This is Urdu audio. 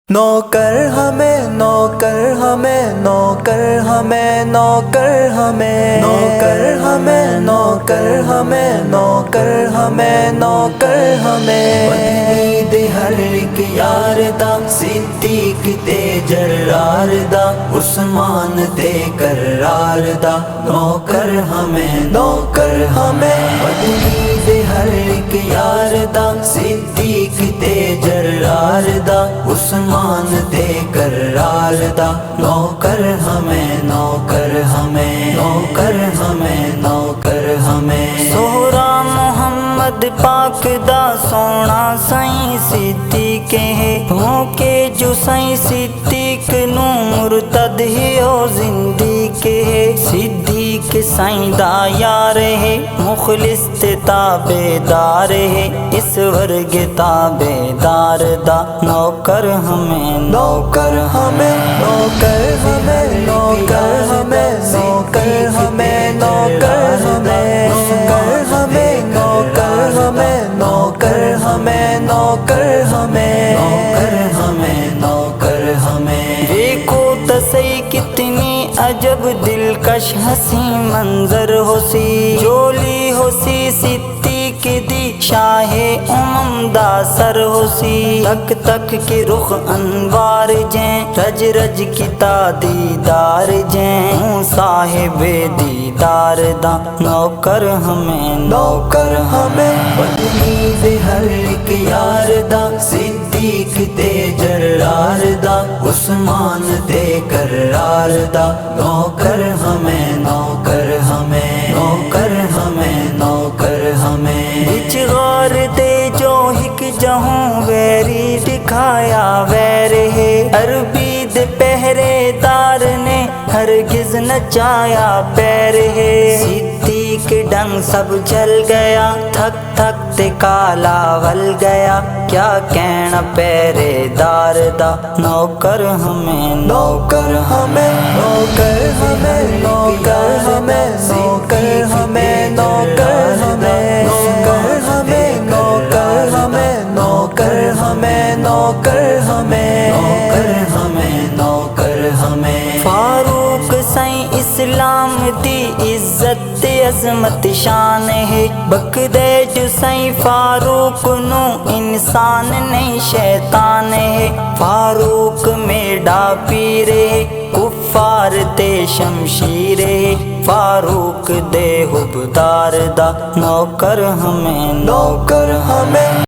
نوکر ہمیں نوکر ہمیں نوکر ہمیں نوکر ہمیں نوکر ہمیں نوکر ہمیں نوکر ہمیں نوکر ہمیں مدید ہر ایک یار دا صدیق تے جرار دا عثمان تے کرار دا نوکر ہمیں نوکر ہمیں مدید ہر ایک یار دا صدیق تے جرار دا عثمان تے کرار دا نوکر ہمیں نوکر ہمیں نوکر ہمیں نوکر ہمیں سہرا محمد پاک دا سونا سائیں صدیق ہے کے جو سائیں صدیق نو مرتد ہے او زندیق ہے صدیق سائیں دا یار ہے مخلص تے تابعدار ہے اس ورگ تابعدار دا نوکر ہمیں نوکر ہمیں نوکر ہمیں نوکر ہمیں نوکر ہمیں نوکر ہمیں نوکر ہمیں نوکر ہمیں نوکر ہمیں نوکر ہمیں نوکر ہمیں نوکر ہمیں دیکھو تسی کتنی عجب دلکش حسین منظر ہو سی جولی ہو سی صدیق دی شاہ امم دا سر ہو سی تک تک کے رخ انوار جیں رج رج کی دیدار جیں صاحب دیدار دا نوکر ہمیں نوکر ہمیں مدید ہر ایک یار دا صدیق تے جرار دا عثمان تے کرار دا نوکر ہمیں نوکر ہمیں نوکر ہمیں نوکر ہمیں بچ غار دے جو ہک جہوں ویری دکھایا ویر ہے عربی دے پہرے دار نے ہرگز نچایا پیر ہے صدیق ڈنگ سب جل گیا تھک تھک تے کالا ول گیا کیا کہنا پہرے دار دا نوکر ہمیں نوکر ہمیں نوکر ہمیں نوکر ہمیں نوکر ہمیں نوکر ہمیں نوکر ہمیں نوکر ہمیں نوکر ہمیں نوکر ہمیں نوکر ہمیں نوکر ہمیں فاروق سائیں اسلام دی عزت عظمت شان ہے بکدے جو سائیں فاروق نو انسان نہیں شیطان ہے فاروق میڈا پیر ہے کفار تے شمشیر ہے فاروق دے حبدار دا نوکر ہمیں نوکر ہمیں